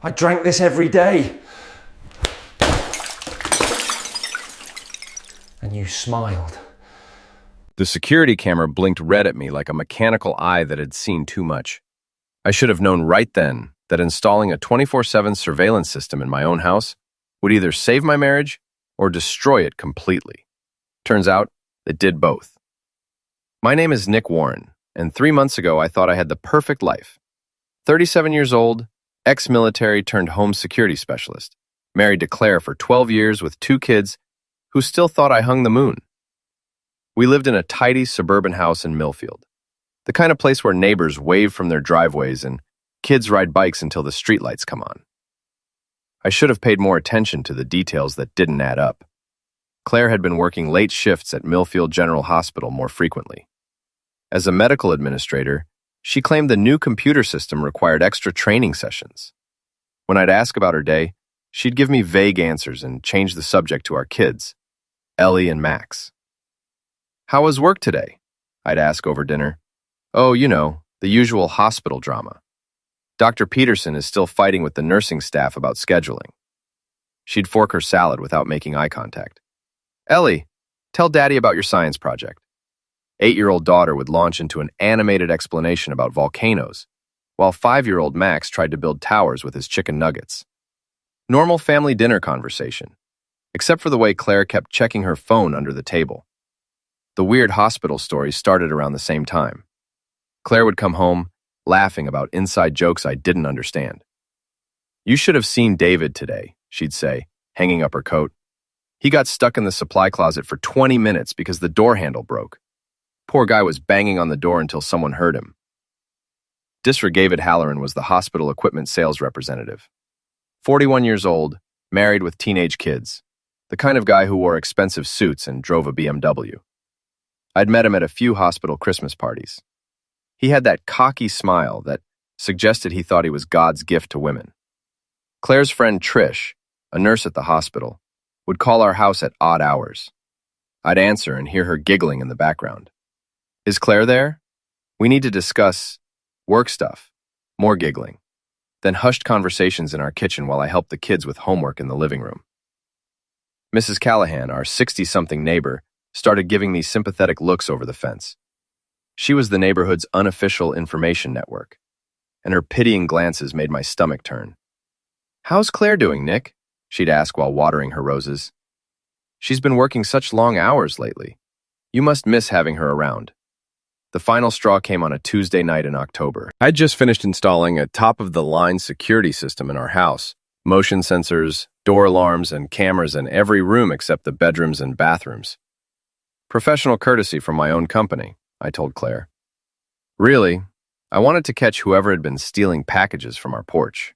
I drank this every day. And you smiled. The security camera blinked red at me like a mechanical eye that had seen too much. I should have known right then that installing a 24/7 surveillance system in my own house would either save my marriage or destroy it completely. Turns out, it did both. My name is Nick Warren, and 3 months ago I thought I had the perfect life. 37 years old, ex-military turned home security specialist, married to Claire for 12 years with 2 kids who still thought I hung the moon. We lived in a tidy suburban house in Millfield, the kind of place where neighbors wave from their driveways and kids ride bikes until the streetlights come on. I should have paid more attention to the details that didn't add up. Claire had been working late shifts at Millfield General Hospital more frequently. As a medical administrator, she claimed the new computer system required extra training sessions. When I'd ask about her day, she'd give me vague answers and change the subject to our kids, Ellie and Max. "How was work today?" I'd ask over dinner. "Oh, you know, the usual hospital drama. Dr. Peterson is still fighting with the nursing staff about scheduling." She'd fork her salad without making eye contact. "Ellie, tell Daddy about your science project." 8-year-old daughter would launch into an animated explanation about volcanoes, while 5-year-old Max tried to build towers with his chicken nuggets. Normal family dinner conversation, except for the way Claire kept checking her phone under the table. The weird hospital stories started around the same time. Claire would come home, laughing about inside jokes I didn't understand. "You should have seen David today," she'd say, hanging up her coat. "He got stuck in the supply closet for 20 minutes because the door handle broke. Poor guy was banging on the door until someone heard him." Disregavid Halloran was the hospital equipment sales representative. 41 years old, married with teenage kids, the kind of guy who wore expensive suits and drove a BMW. I'd met him at a few hospital Christmas parties. He had that cocky smile that suggested he thought he was God's gift to women. Claire's friend Trish, a nurse at the hospital, would call our house at odd hours. I'd answer and hear her giggling in the background. "Is Claire there? We need to discuss work stuff." More giggling. Then hushed conversations in our kitchen while I helped the kids with homework in the living room. Mrs. Callahan, our 60-something neighbor, started giving me sympathetic looks over the fence. She was the neighborhood's unofficial information network, and her pitying glances made my stomach turn. "How's Claire doing, Nick?" she'd ask while watering her roses. "She's been working such long hours lately. You must miss having her around." The final straw came on a Tuesday night in October. I'd just finished installing a top-of-the-line security system in our house, motion sensors, door alarms, and cameras in every room except the bedrooms and bathrooms. "Professional courtesy from my own company," I told Claire. Really, I wanted to catch whoever had been stealing packages from our porch.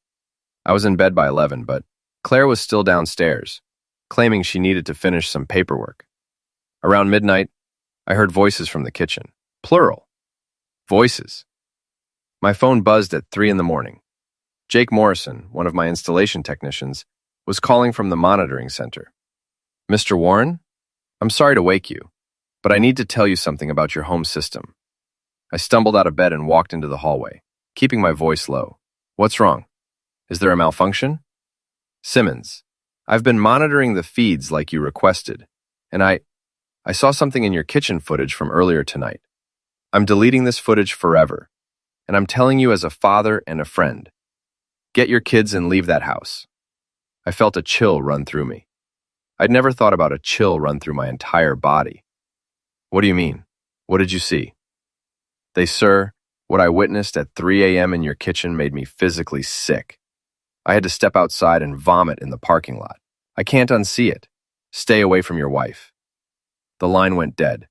I was in bed by 11, but Claire was still downstairs, claiming she needed to finish some paperwork. Around midnight, I heard voices from the kitchen. Plural. Voices. My phone buzzed at 3 in the morning. Jake Morrison, one of my installation technicians, was calling from the monitoring center. "Mr. Warren, I'm sorry to wake you, but I need to tell you something about your home system." I stumbled out of bed and walked into the hallway, keeping my voice low. "What's wrong? Is there a malfunction?" "Simmons, I've been monitoring the feeds like you requested, and I saw something in your kitchen footage from earlier tonight. I'm deleting this footage forever, and I'm telling you as a father and a friend. Get your kids and leave that house." I felt a chill run through me. I'd never thought about a chill run through my entire body. "What do you mean? What did you see?" Sir, what I witnessed at 3 a.m. in your kitchen made me physically sick. I had to step outside and vomit in the parking lot. I can't unsee it. Stay away from your wife." The line went dead.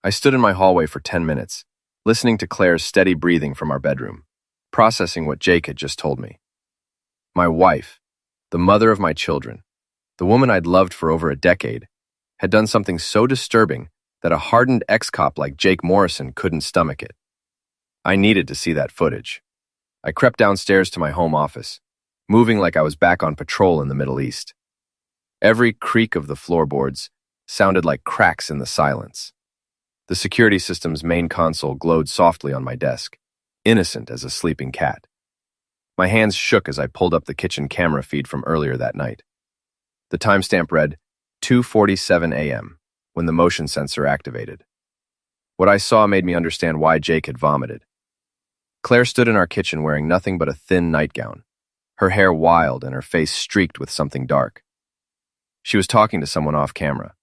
I stood in my hallway for 10 minutes, listening to Claire's steady breathing from our bedroom, processing what Jake had just told me. My wife, the mother of my children, the woman I'd loved for over a decade, had done something so disturbing that a hardened ex-cop like Jake Morrison couldn't stomach it. I needed to see that footage. I crept downstairs to my home office, moving like I was back on patrol in the Middle East. Every creak of the floorboards sounded like cracks in the silence. The security system's main console glowed softly on my desk, innocent as a sleeping cat. My hands shook as I pulled up the kitchen camera feed from earlier that night. The timestamp read 2:47 a.m. when the motion sensor activated. What I saw made me understand why Jake had vomited. Claire stood in our kitchen wearing nothing but a thin nightgown, her hair wild and her face streaked with something dark. She was talking to someone off camera,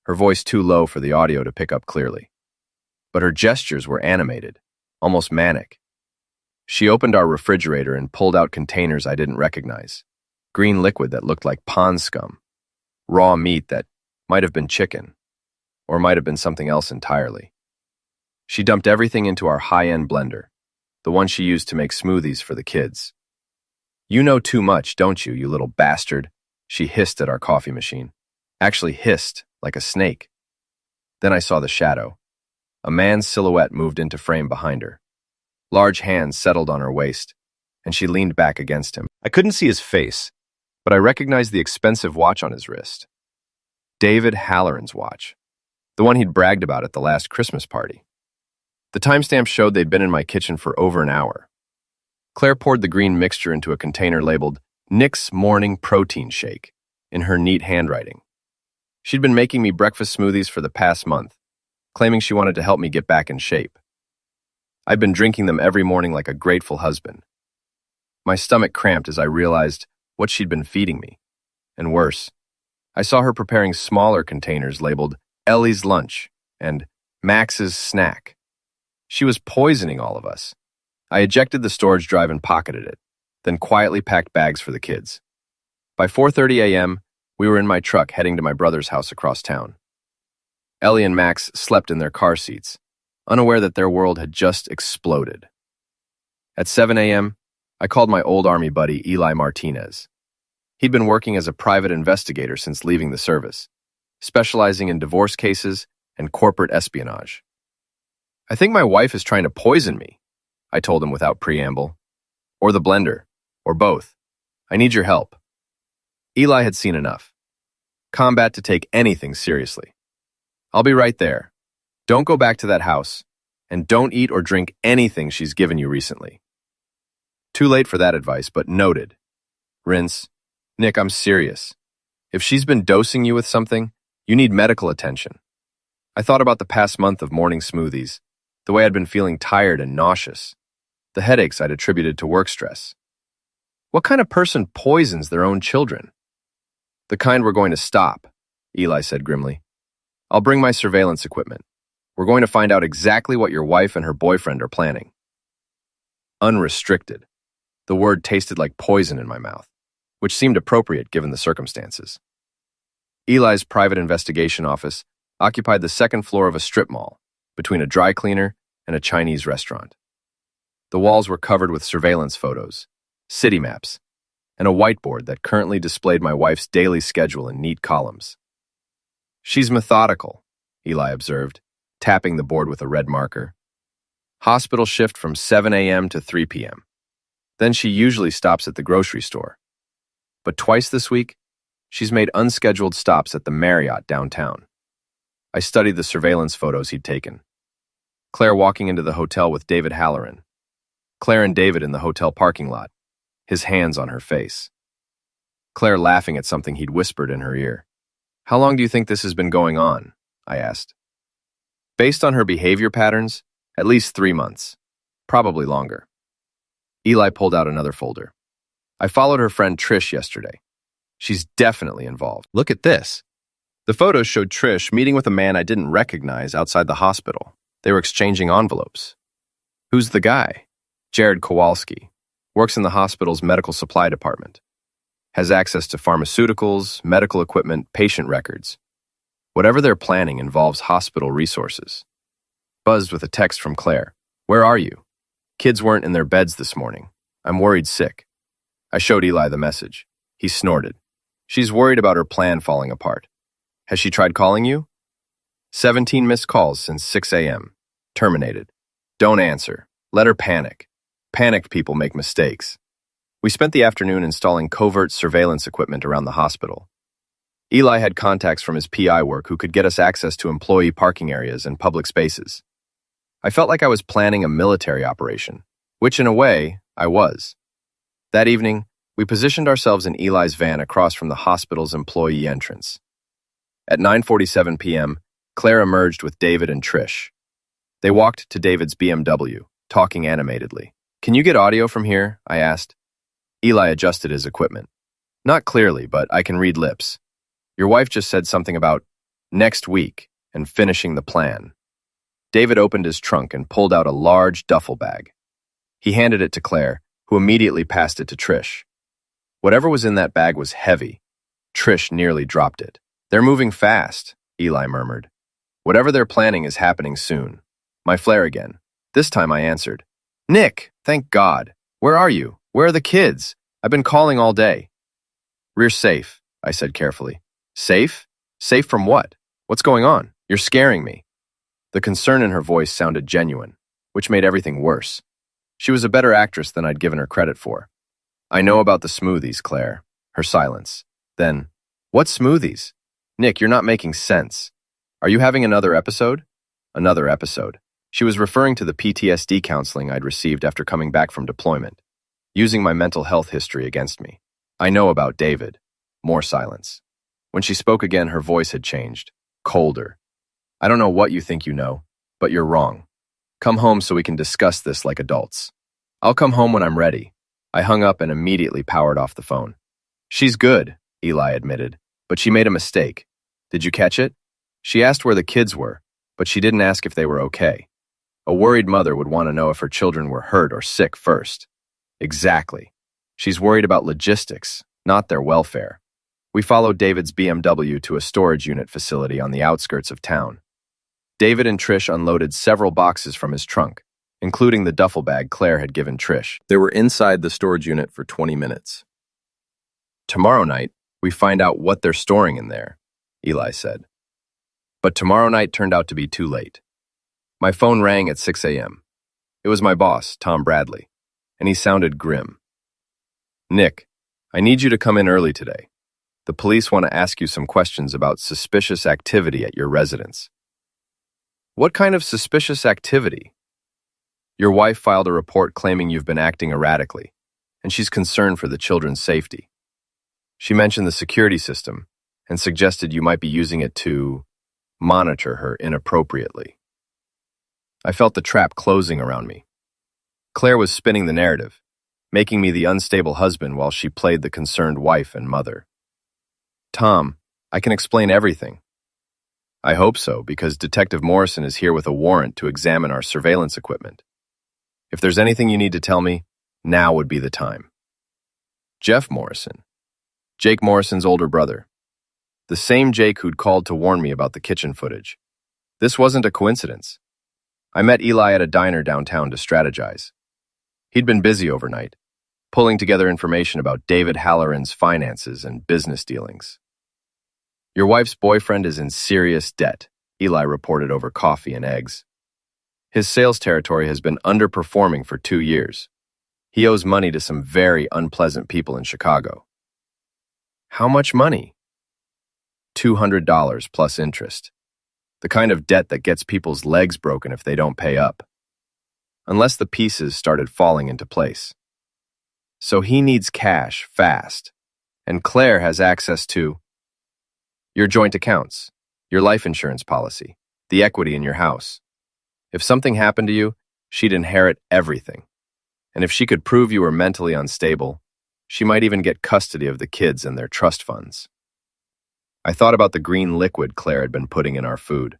her voice too low for the audio to pick up clearly. But her gestures were animated, almost manic. She opened our refrigerator and pulled out containers I didn't recognize, green liquid that looked like pond scum, raw meat that might have been chicken, or might have been something else entirely. She dumped everything into our high-end blender, the one she used to make smoothies for the kids. "You know too much, don't you, you little bastard?" she hissed at our coffee machine. Actually hissed, like a snake. Then I saw the shadow. A man's silhouette moved into frame behind her. Large hands settled on her waist, and she leaned back against him. I couldn't see his face, but I recognized the expensive watch on his wrist. David Halloran's watch, the one he'd bragged about at the last Christmas party. The timestamp showed they'd been in my kitchen for over an hour. Claire poured the green mixture into a container labeled Nick's Morning Protein Shake in her neat handwriting. She'd been making me breakfast smoothies for the past month, claiming she wanted to help me get back in shape. I'd been drinking them every morning like a grateful husband. My stomach cramped as I realized what she'd been feeding me. And worse, I saw her preparing smaller containers labeled Ellie's Lunch and Max's Snack. She was poisoning all of us. I ejected the storage drive and pocketed it, then quietly packed bags for the kids. By 4:30 a.m., we were in my truck heading to my brother's house across town. Ellie and Max slept in their car seats, unaware that their world had just exploded. At 7 a.m., I called my old Army buddy Eli Martinez. He'd been working as a private investigator since leaving the service, specializing in divorce cases and corporate espionage. "I think my wife is trying to poison me," I told him without preamble. "Or the blender, or both. I need your help." Eli had seen enough. Combat to take anything seriously. "I'll be right there. Don't go back to that house, and don't eat or drink anything she's given you recently." Too late for that advice, but noted. Rinse. "Nick, I'm serious. If she's been dosing you with something, you need medical attention." I thought about the past month of morning smoothies, the way I'd been feeling tired and nauseous, the headaches I'd attributed to work stress. What kind of person poisons their own children? "The kind we're going to stop," Eli said grimly. "I'll bring my surveillance equipment. We're going to find out exactly what your wife and her boyfriend are planning." Unrestricted. The word tasted like poison in my mouth, which seemed appropriate given the circumstances. Eli's private investigation office occupied the second floor of a strip mall, between a dry cleaner and a Chinese restaurant. The walls were covered with surveillance photos, city maps, and a whiteboard that currently displayed my wife's daily schedule in neat columns. "She's methodical," Eli observed, tapping the board with a red marker. "Hospital shift from 7 a.m. to 3 p.m. Then she usually stops at the grocery store. But twice this week, she's made unscheduled stops at the Marriott downtown." I studied the surveillance photos he'd taken. Claire walking into the hotel with David Halloran. Claire and David in the hotel parking lot, his hands on her face. Claire laughing at something he'd whispered in her ear. "How long do you think this has been going on?" I asked. Based on her behavior patterns, at least 3 months, probably longer. Eli pulled out another folder. "I followed her friend Trish yesterday. She's definitely involved. Look at this." The photos showed Trish meeting with a man I didn't recognize outside the hospital. They were exchanging envelopes. "Who's the guy?" "Jared Kowalski. Works in the hospital's medical supply department. Has access to pharmaceuticals, medical equipment, patient records. Whatever they're planning involves hospital resources." Buzzed with a text from Claire. "Where are you? Kids weren't in their beds this morning. I'm worried sick." I showed Eli the message. He snorted. "She's worried about her plan falling apart. Has she tried calling you?" 17 missed calls since 6 a.m. Terminated. Don't answer. Let her panic. Panicked people make mistakes. We spent the afternoon installing covert surveillance equipment around the hospital. Eli had contacts from his PI work who could get us access to employee parking areas and public spaces. I felt like I was planning a military operation, which in a way, I was. That evening, we positioned ourselves in Eli's van across from the hospital's employee entrance. At 9:47 p.m., Claire emerged with David and Trish. They walked to David's BMW, talking animatedly. "Can you get audio from here?" I asked. Eli adjusted his equipment. "Not clearly, but I can read lips. Your wife just said something about next week and finishing the plan." David opened his trunk and pulled out a large duffel bag. He handed it to Claire, who immediately passed it to Trish. Whatever was in that bag was heavy. Trish nearly dropped it. "They're moving fast," Eli murmured. "Whatever they're planning is happening soon." My flare again. This time I answered. "Nick, thank God. Where are you? Where are the kids? I've been calling all day." "We're safe," I said carefully. "Safe? Safe from what? What's going on? You're scaring me." The concern in her voice sounded genuine, which made everything worse. She was a better actress than I'd given her credit for. "I know about the smoothies, Claire." Her silence. Then, "What smoothies? Nick, you're not making sense. Are you having another episode?" Another episode. She was referring to the PTSD counseling I'd received after coming back from deployment, using my mental health history against me. "I know about David." More silence. When she spoke again, her voice had changed. Colder. "I don't know what you think you know, but you're wrong. Come home so we can discuss this like adults." "I'll come home when I'm ready." I hung up and immediately powered off the phone. "She's good," Eli admitted, "but she made a mistake. Did you catch it? She asked where the kids were, but she didn't ask if they were okay. A worried mother would want to know if her children were hurt or sick first." Exactly. She's worried about logistics, not their welfare. We followed David's BMW to a storage unit facility on the outskirts of town. David and Trish unloaded several boxes from his trunk, including the duffel bag Claire had given Trish. They were inside the storage unit for 20 minutes. "Tomorrow night, we find out what they're storing in there," Eli said. But tomorrow night turned out to be too late. My phone rang at 6 a.m. It was my boss, Tom Bradley, and he sounded grim. "Nick, I need you to come in early today. The police want to ask you some questions about suspicious activity at your residence." "What kind of suspicious activity?" "Your wife filed a report claiming you've been acting erratically, and she's concerned for the children's safety. She mentioned the security system and suggested you might be using it to monitor her inappropriately." I felt the trap closing around me. Claire was spinning the narrative, making me the unstable husband while she played the concerned wife and mother. "Tom, I can explain everything." "I hope so, because Detective Morrison is here with a warrant to examine our surveillance equipment. If there's anything you need to tell me, now would be the time." Jeff Morrison. Jake Morrison's older brother. The same Jake who'd called to warn me about the kitchen footage. This wasn't a coincidence. I met Eli at a diner downtown to strategize. He'd been busy overnight, pulling together information about David Halloran's finances and business dealings. "Your wife's boyfriend is in serious debt," Eli reported over coffee and eggs. "His sales territory has been underperforming for 2 years. He owes money to some very unpleasant people in Chicago." "How much money?" $200 plus interest. The kind of debt that gets people's legs broken if they don't pay up. Unless the pieces started falling into place. So he needs cash fast. And Claire has access to your joint accounts, your life insurance policy, the equity in your house. If something happened to you, she'd inherit everything. And if she could prove you were mentally unstable, she might even get custody of the kids and their trust funds. I thought about the green liquid Claire had been putting in our food.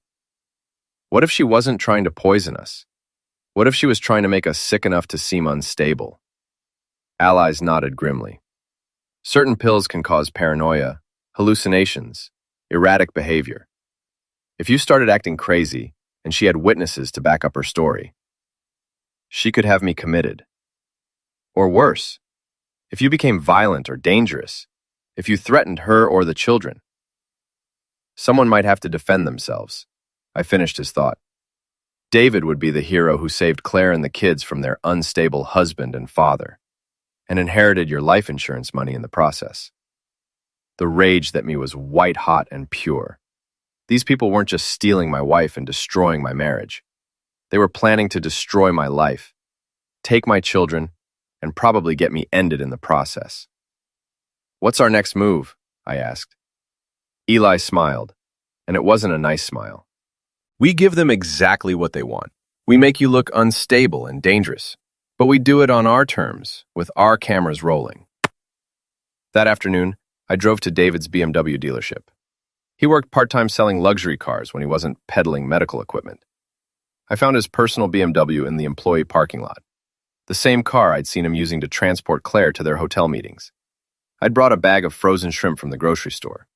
What if she wasn't trying to poison us? What if she was trying to make us sick enough to seem unstable? Allies nodded grimly. Certain pills can cause paranoia, hallucinations, erratic behavior. If you started acting crazy, and she had witnesses to back up her story, she could have me committed. Or worse, if you became violent or dangerous, if you threatened her or the children, someone might have to defend themselves. I finished his thought. David would be the hero who saved Claire and the kids from their unstable husband and father, and inherited your life insurance money in the process. The rage that me was white hot and pure. These people weren't just stealing my wife and destroying my marriage. They were planning to destroy my life, take my children, and probably get me ended in the process. "What's our next move?" I asked. Eli smiled, and it wasn't a nice smile. "We give them exactly what they want. We make you look unstable and dangerous, but we do it on our terms, with our cameras rolling." That afternoon, I drove to David's BMW dealership. He worked part-time selling luxury cars when he wasn't peddling medical equipment. I found his personal BMW in the employee parking lot, the same car I'd seen him using to transport Claire to their hotel meetings. I'd brought a bag of frozen shrimp from the grocery store.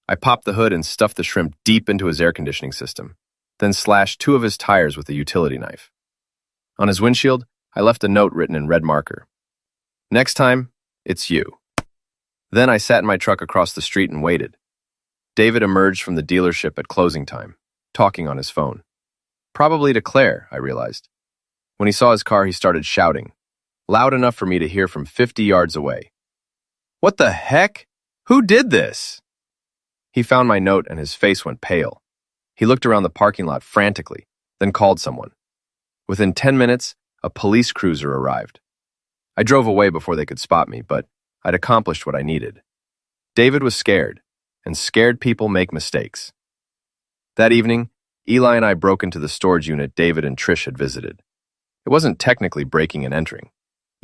I popped the hood and stuffed the shrimp deep into his air conditioning system, then slashed 2 of his tires with a utility knife. On his windshield, I left a note written in red marker. "Next time, it's you." Then I sat in my truck across the street and waited. David emerged from the dealership at closing time, talking on his phone. Probably to Claire, I realized. When he saw his car, he started shouting, loud enough for me to hear from 50 yards away. "What the heck? Who did this?" He found my note and his face went pale. He looked around the parking lot frantically, then called someone. Within 10 minutes, a police cruiser arrived. I drove away before they could spot me, but I'd accomplished what I needed. David was scared, and scared people make mistakes. That evening, Eli and I broke into the storage unit David and Trish had visited. It wasn't technically breaking and entering.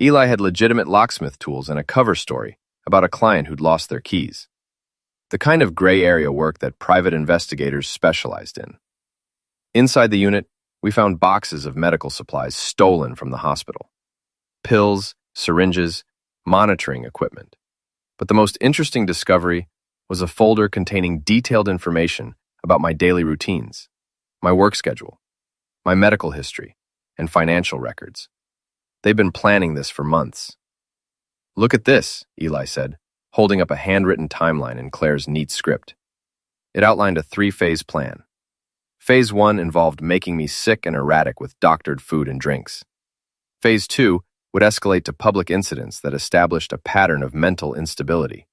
Eli had legitimate locksmith tools and a cover story about a client who'd lost their keys. The kind of gray area work that private investigators specialized in. Inside the unit, we found boxes of medical supplies stolen from the hospital. Pills, syringes, monitoring equipment. But the most interesting discovery was a folder containing detailed information about my daily routines, my work schedule, my medical history, and financial records. They've been planning this for months. "Look at this," Eli said, holding up a handwritten timeline in Claire's neat script. It outlined a 3-phase plan. Phase 1 involved making me sick and erratic with doctored food and drinks. Phase 2 would escalate to public incidents that established a pattern of mental instability.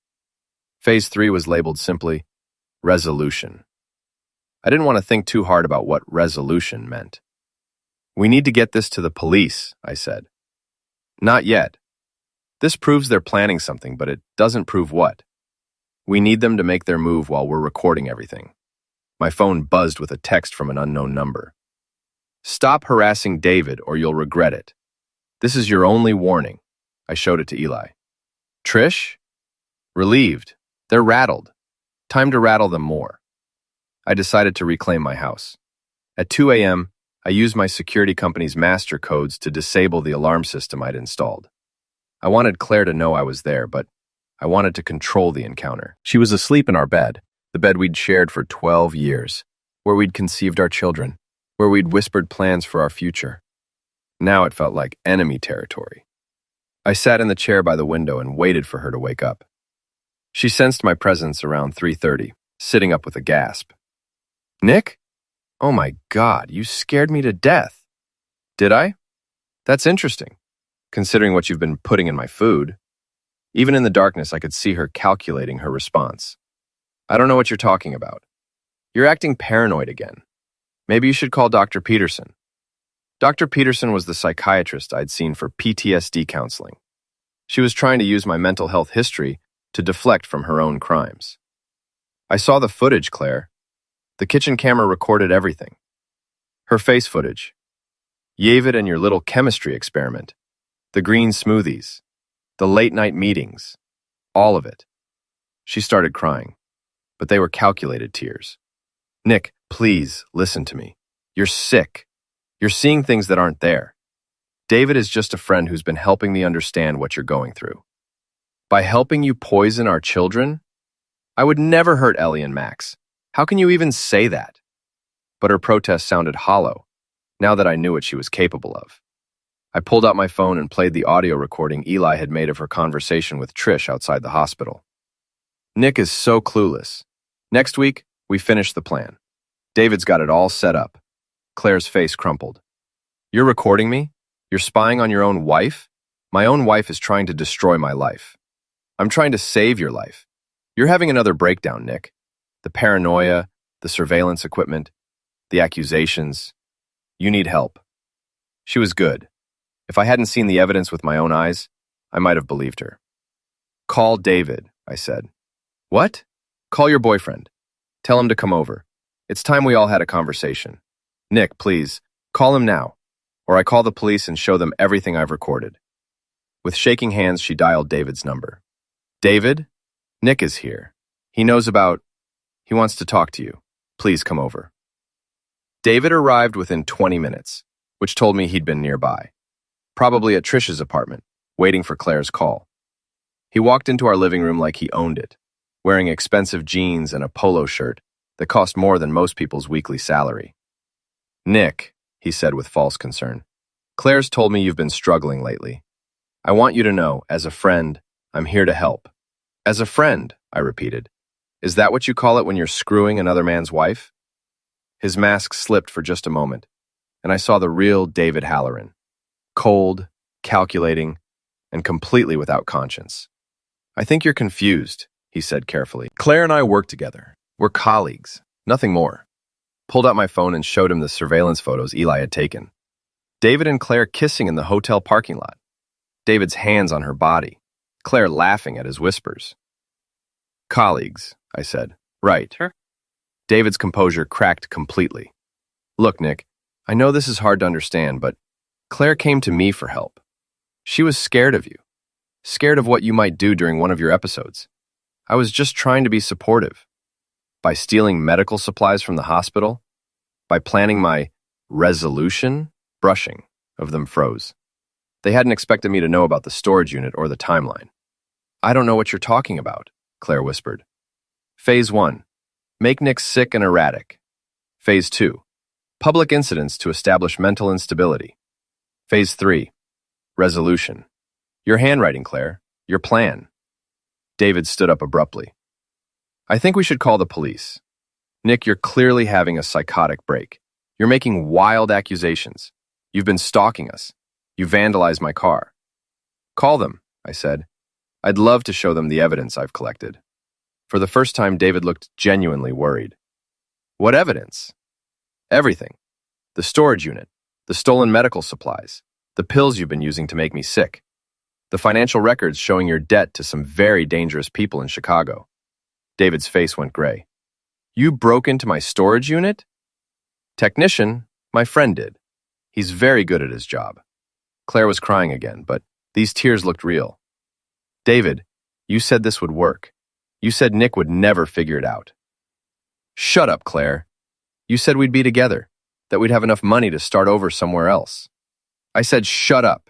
Phase 3 was labeled simply resolution. I didn't want to think too hard about what resolution meant. "We need to get this to the police," I said. "Not yet. This proves they're planning something, but it doesn't prove what. We need them to make their move while we're recording everything." My phone buzzed with a text from an unknown number. "Stop harassing David or you'll regret it. This is your only warning." I showed it to Eli. "Trish?" "Relieved. They're rattled. Time to rattle them more." I decided to reclaim my house. At 2 a.m., I used my security company's master codes to disable the alarm system I'd installed. I wanted Claire to know I was there, but I wanted to control the encounter. She was asleep in our bed, the bed we'd shared for 12 years, where we'd conceived our children, where we'd whispered plans for our future. Now it felt like enemy territory. I sat in the chair by the window and waited for her to wake up. She sensed my presence around 3:30, sitting up with a gasp. "Nick? Oh my God, you scared me to death." "Did I? That's interesting, considering what you've been putting in my food." Even in the darkness, I could see her calculating her response. "I don't know what you're talking about. You're acting paranoid again. Maybe you should call Dr. Peterson." Dr. Peterson was the psychiatrist I'd seen for PTSD counseling. She was trying to use my mental health history to deflect from her own crimes. "I saw the footage, Claire. The kitchen camera recorded everything. Her face footage. Yavid and your little chemistry experiment. The green smoothies. The late-night meetings. All of it." She started crying, but they were calculated tears. "Nick, please listen to me. You're sick. You're seeing things that aren't there. David is just a friend who's been helping me understand what you're going through. By helping you poison our children? I would never hurt Ellie and Max. How can you even say that?" But her protest sounded hollow, now that I knew what she was capable of. I pulled out my phone and played the audio recording Eli had made of her conversation with Trish outside the hospital. "Nick is so clueless. Next week, we finish the plan. David's got it all set up." Claire's face crumpled. "You're recording me? You're spying on your own wife? My own wife is trying to destroy my life. I'm trying to save your life. You're having another breakdown, Nick. The paranoia, the surveillance equipment, the accusations. You need help." She was good. If I hadn't seen the evidence with my own eyes, I might have believed her. Call David, I said. What? Call your boyfriend. Tell him to come over. It's time we all had a conversation. Nick, please, call him now, or I call the police and show them everything I've recorded. With shaking hands, she dialed David's number. David? Nick is here. He wants to talk to you. Please come over. David arrived within 20 minutes, which told me he'd been nearby, probably at Trish's apartment, waiting for Claire's call. He walked into our living room like he owned it, wearing expensive jeans and a polo shirt that cost more than most people's weekly salary. Nick, he said with false concern, Claire's told me you've been struggling lately. I want you to know, as a friend, I'm here to help. As a friend, I repeated. Is that what you call it when you're screwing another man's wife? His mask slipped for just a moment, and I saw the real David Halloran. Cold, calculating, and completely without conscience. I think you're confused, he said carefully. Claire and I work together. We're colleagues, nothing more. Pulled out my phone and showed him the surveillance photos Eli had taken. David and Claire kissing in the hotel parking lot. David's hands on her body. Claire laughing at his whispers. Colleagues, I said. Right. Sure. David's composure cracked completely. Look, Nick, I know this is hard to understand, but Claire came to me for help. She was scared of you. Scared of what you might do during one of your episodes. I was just trying to be supportive. By stealing medical supplies from the hospital, by planning my resolution, brushing of them froze. They hadn't expected me to know about the storage unit or the timeline. I don't know what you're talking about, Claire whispered. Phase 1. Make Nick sick and erratic. Phase 2. Public incidents to establish mental instability. Phase 3. Resolution. Your handwriting, Claire. Your plan. David stood up abruptly. I think we should call the police. Nick, you're clearly having a psychotic break. You're making wild accusations. You've been stalking us. You vandalized my car. Call them, I said. I'd love to show them the evidence I've collected. For the first time, David looked genuinely worried. What evidence? Everything. The storage unit, the stolen medical supplies, the pills you've been using to make me sick, the financial records showing your debt to some very dangerous people in Chicago. David's face went gray. You broke into my storage unit? Technician, my friend did. He's very good at his job. Claire was crying again, but these tears looked real. David, you said this would work. You said Nick would never figure it out. Shut up, Claire. You said we'd be together, that we'd have enough money to start over somewhere else. I said shut up.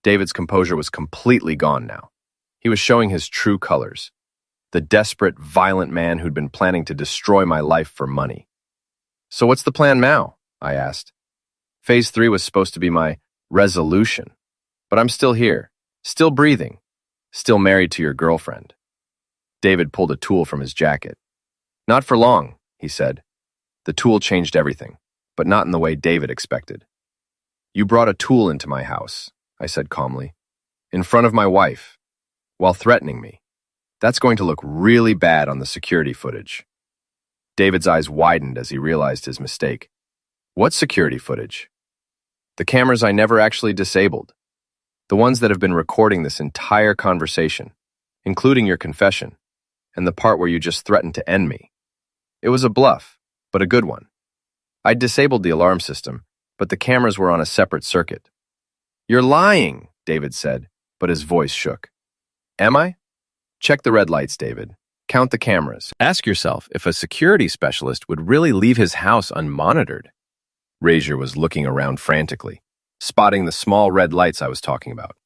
David's composure was completely gone now. He was showing his true colors. The desperate, violent man who'd been planning to destroy my life for money. So what's the plan now? I asked. Phase 3 was supposed to be my resolution. But I'm still here, still breathing, still married to your girlfriend. David pulled a tool from his jacket. Not for long, he said. The tool changed everything, but not in the way David expected. You brought a tool into my house, I said calmly, in front of my wife, while threatening me. That's going to look really bad on the security footage. David's eyes widened as he realized his mistake. What security footage? The cameras I never actually disabled. The ones that have been recording this entire conversation, including your confession, and the part where you just threatened to end me. It was a bluff, but a good one. I'd disabled the alarm system, but the cameras were on a separate circuit. You're lying, David said, but his voice shook. Am I? Check the red lights, David. Count the cameras. Ask yourself if a security specialist would really leave his house unmonitored. Razier was looking around frantically, spotting the small red lights I was talking about.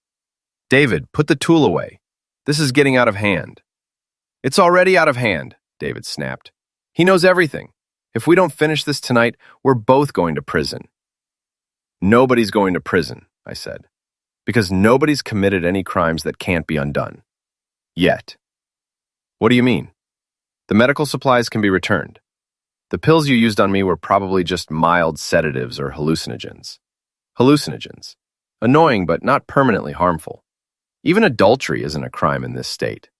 David, put the tool away. This is getting out of hand. It's already out of hand, David snapped. He knows everything. If we don't finish this tonight, we're both going to prison. Nobody's going to prison, I said, because nobody's committed any crimes that can't be undone. Yet. What do you mean? The medical supplies can be returned. The pills you used on me were probably just mild sedatives or hallucinogens. Hallucinogens. Annoying, but not permanently harmful. Even adultery isn't a crime in this state.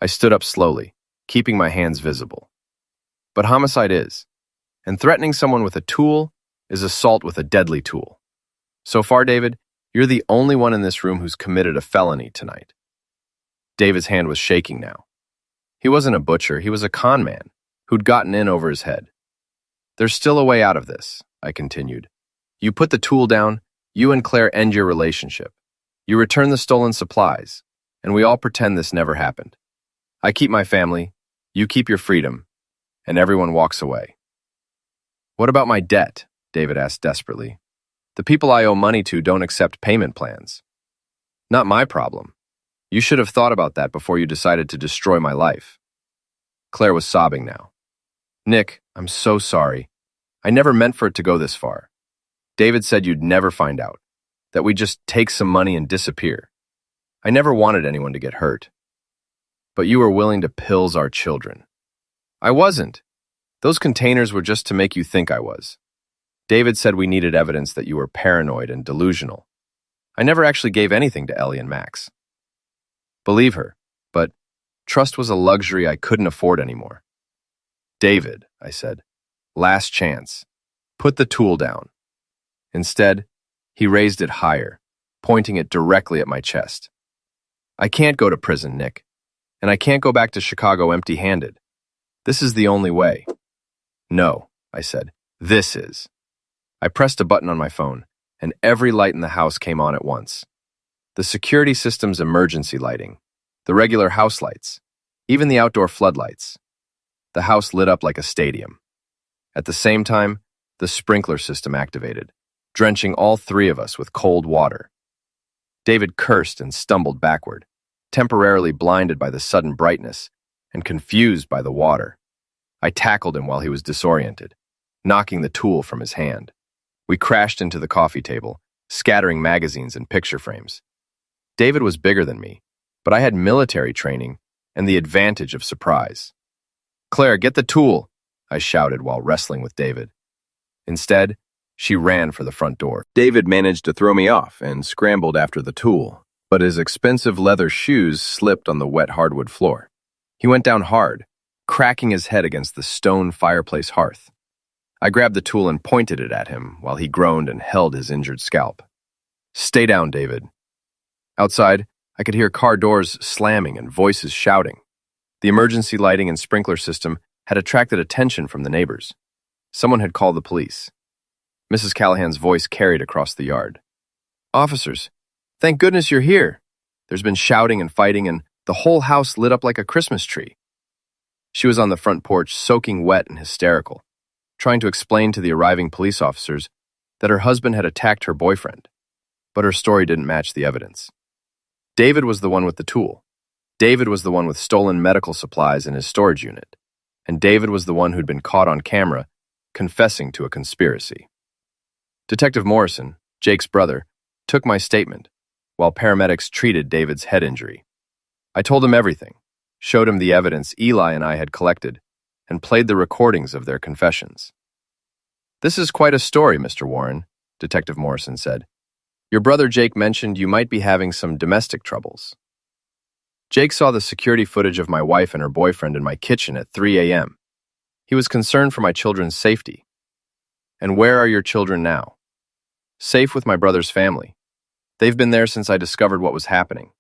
I stood up slowly, keeping my hands visible. But homicide is. And threatening someone with a tool is assault with a deadly tool. So far, David, You're the only one in this room who's committed a felony tonight. David's hand was shaking now. He wasn't a butcher, he was a con man who'd gotten in over his head. There's still a way out of this, I continued. You put the tool down, you and Claire end your relationship. You return the stolen supplies, and we all pretend this never happened. I keep my family, you keep your freedom, and everyone walks away. What about my debt? David asked desperately. The people I owe money to don't accept payment plans. Not my problem. You should have thought about that before you decided to destroy my life. Claire was sobbing now. Nick, I'm so sorry. I never meant for it to go this far. David said you'd never find out, that we'd just take some money and disappear. I never wanted anyone to get hurt. But you were willing to pills our children. I wasn't. Those containers were just to make you think I was. David said we needed evidence that you were paranoid and delusional. I never actually gave anything to Ellie and Max. Believe her, but trust was a luxury I couldn't afford anymore. David, I said, last chance. Put the tool down. Instead, he raised it higher, pointing it directly at my chest. I can't go to prison, Nick, and I can't go back to Chicago empty-handed. This is the only way. No, I said, this is. I pressed a button on my phone, and every light in the house came on at once. The security system's emergency lighting, the regular house lights, even the outdoor floodlights. The house lit up like a stadium. At the same time, the sprinkler system activated, drenching all three of us with cold water. David cursed and stumbled backward, temporarily blinded by the sudden brightness and confused by the water. I tackled him while he was disoriented, knocking the tool from his hand. We crashed into the coffee table, scattering magazines and picture frames. David was bigger than me, but I had military training and the advantage of surprise. Claire, get the tool, I shouted while wrestling with David. Instead, she ran for the front door. David managed to throw me off and scrambled after the tool, but his expensive leather shoes slipped on the wet hardwood floor. He went down hard, cracking his head against the stone fireplace hearth. I grabbed the tool and pointed it at him while he groaned and held his injured scalp. Stay down, David. Outside, I could hear car doors slamming and voices shouting. The emergency lighting and sprinkler system had attracted attention from the neighbors. Someone had called the police. Mrs. Callahan's voice carried across the yard. Officers, thank goodness you're here. There's been shouting and fighting, and the whole house lit up like a Christmas tree. She was on the front porch, soaking wet and hysterical, trying to explain to the arriving police officers that her husband had attacked her boyfriend, but her story didn't match the evidence. David was the one with the tool. David was the one with stolen medical supplies in his storage unit, and David was the one who'd been caught on camera confessing to a conspiracy. Detective Morrison, Jake's brother, took my statement while paramedics treated David's head injury. I told him everything, showed him the evidence Eli and I had collected, and played the recordings of their confessions. This is quite a story, Mr. Warren, Detective Morrison said. Your brother Jake mentioned you might be having some domestic troubles. Jake saw the security footage of my wife and her boyfriend in my kitchen at 3 a.m. He was concerned for my children's safety. And where are your children now? Safe with my brother's family. They've been there since I discovered what was happening.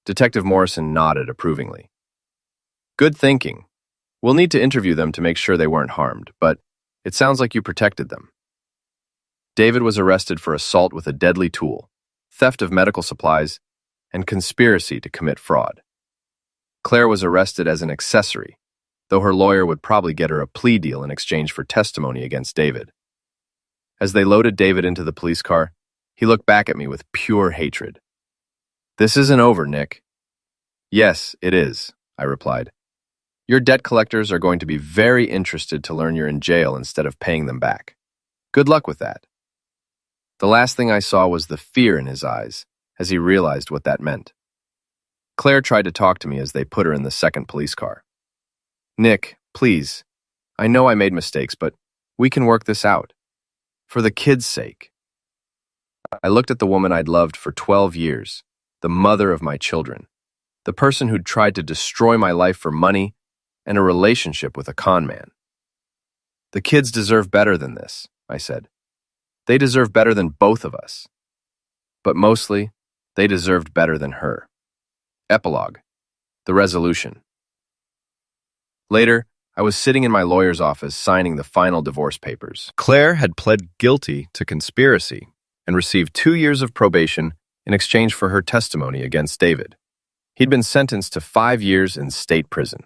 Detective Morrison nodded approvingly. Good thinking. We'll need to interview them to make sure they weren't harmed, but it sounds like you protected them. David was arrested for assault with a deadly tool, theft of medical supplies, and conspiracy to commit fraud. Claire was arrested as an accessory, though her lawyer would probably get her a plea deal in exchange for testimony against David. As they loaded David into the police car, he looked back at me with pure hatred. This isn't over, Nick. Yes, it is, I replied. Your debt collectors are going to be very interested to learn you're in jail instead of paying them back. Good luck with that. The last thing I saw was the fear in his eyes as he realized what that meant. Claire tried to talk to me as they put her in the second police car. Nick, please. I know I made mistakes, but we can work this out. For the kids' sake. I looked at the woman I'd loved for 12 years, the mother of my children, the person who'd tried to destroy my life for money and a relationship with a con man. The kids deserve better than this, I said. They deserve better than both of us. But mostly, they deserved better than her. Epilogue. The resolution. Later, I was sitting in my lawyer's office signing the final divorce papers. Claire had pled guilty to conspiracy and received 2 years of probation in exchange for her testimony against David. He'd been sentenced to 5 years in state prison.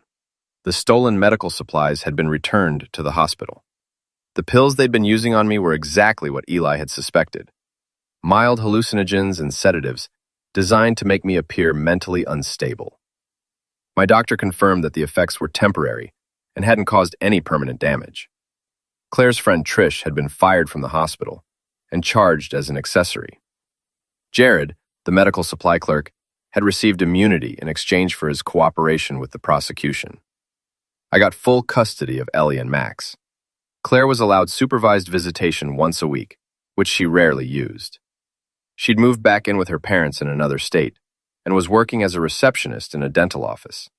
The stolen medical supplies had been returned to the hospital. The pills they'd been using on me were exactly what Eli had suspected. Mild hallucinogens and sedatives designed to make me appear mentally unstable. My doctor confirmed that the effects were temporary and hadn't caused any permanent damage. Claire's friend Trish had been fired from the hospital and charged as an accessory. Jared, the medical supply clerk, had received immunity in exchange for his cooperation with the prosecution. I got full custody of Ellie and Max. Claire was allowed supervised visitation once a week, which she rarely used. She'd moved back in with her parents in another state and was working as a receptionist in a dental office.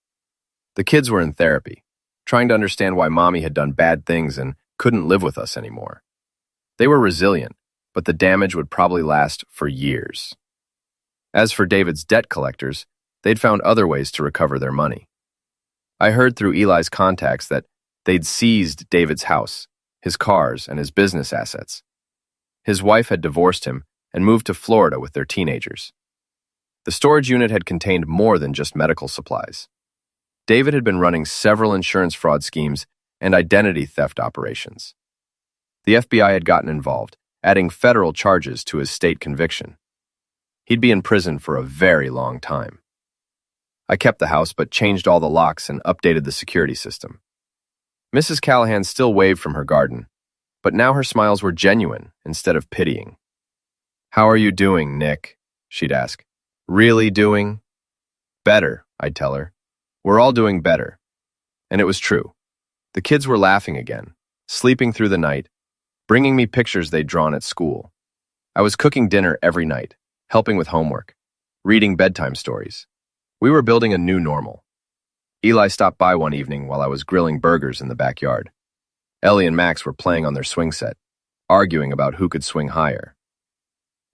The kids were in therapy, trying to understand why Mommy had done bad things and couldn't live with us anymore. They were resilient, but the damage would probably last for years. As for David's debt collectors, they'd found other ways to recover their money. I heard through Eli's contacts that they'd seized David's house, his cars, and his business assets. His wife had divorced him and moved to Florida with their teenagers. The storage unit had contained more than just medical supplies. David had been running several insurance fraud schemes and identity theft operations. The FBI had gotten involved, adding federal charges to his state conviction. He'd be in prison for a very long time. I kept the house but changed all the locks and updated the security system. Mrs. Callahan still waved from her garden, but now her smiles were genuine instead of pitying. "How are you doing, Nick?" she'd ask. "Really doing?" "Better," I'd tell her. "We're all doing better." And it was true. The kids were laughing again, sleeping through the night, bringing me pictures they'd drawn at school. I was cooking dinner every night, helping with homework, reading bedtime stories. We were building a new normal. Eli stopped by one evening while I was grilling burgers in the backyard. Ellie and Max were playing on their swing set, arguing about who could swing higher.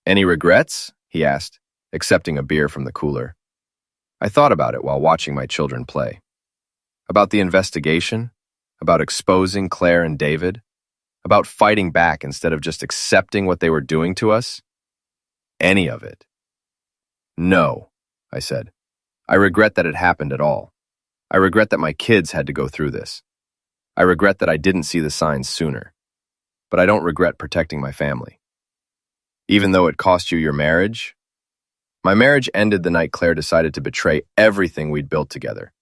"Any regrets?" he asked, accepting a beer from the cooler. I thought about it while watching my children play. About the investigation, about exposing Claire and David, about fighting back instead of just accepting what they were doing to us. Any of it. "No," I said. "I regret that it happened at all. I regret that my kids had to go through this. I regret that I didn't see the signs sooner. But I don't regret protecting my family." "Even though it cost you your marriage?" "My marriage ended the night Claire decided to betray everything we'd built together.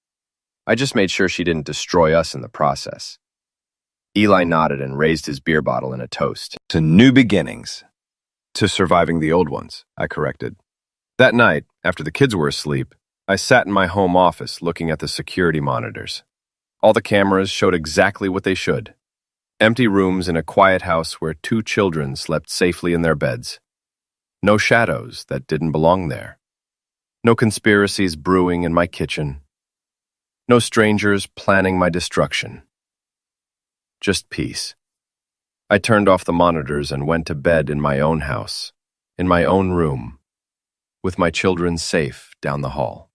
I just made sure she didn't destroy us in the process." Eli nodded and raised his beer bottle in a toast. "To new beginnings." "To surviving the old ones," I corrected. That night, after the kids were asleep, I sat in my home office looking at the security monitors. All the cameras showed exactly what they should. Empty rooms in a quiet house where 2 children slept safely in their beds. No shadows that didn't belong there. No conspiracies brewing in my kitchen. No strangers planning my destruction. Just peace. I turned off the monitors and went to bed in my own house, in my own room, with my children safe down the hall.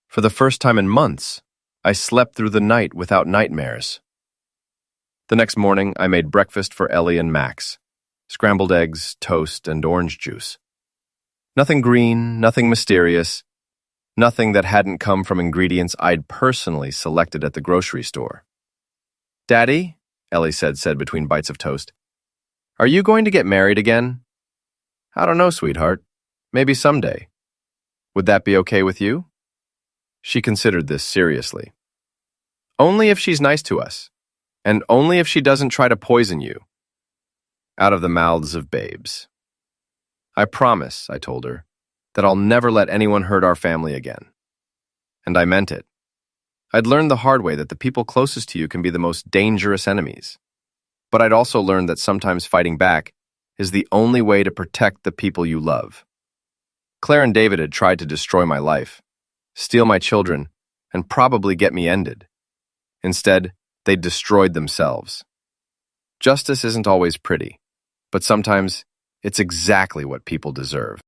For the first time in months, I slept through the night without nightmares. The next morning, I made breakfast for Ellie and Max. Scrambled eggs, toast, and orange juice. Nothing green, nothing mysterious, nothing that hadn't come from ingredients I'd personally selected at the grocery store. "Daddy," Ellie said between bites of toast, "are you going to get married again?" "I don't know, sweetheart. Maybe someday. Would that be okay with you?" She considered this seriously. "Only if she's nice to us, and only if she doesn't try to poison you." Out of the mouths of babes. "I promise," I told her, "that I'll never let anyone hurt our family again." And I meant it. I'd learned the hard way that the people closest to you can be the most dangerous enemies. But I'd also learned that sometimes fighting back is the only way to protect the people you love. Claire and David had tried to destroy my life, steal my children, and probably get me ended. Instead, they destroyed themselves. Justice isn't always pretty, but sometimes It's exactly what people deserve.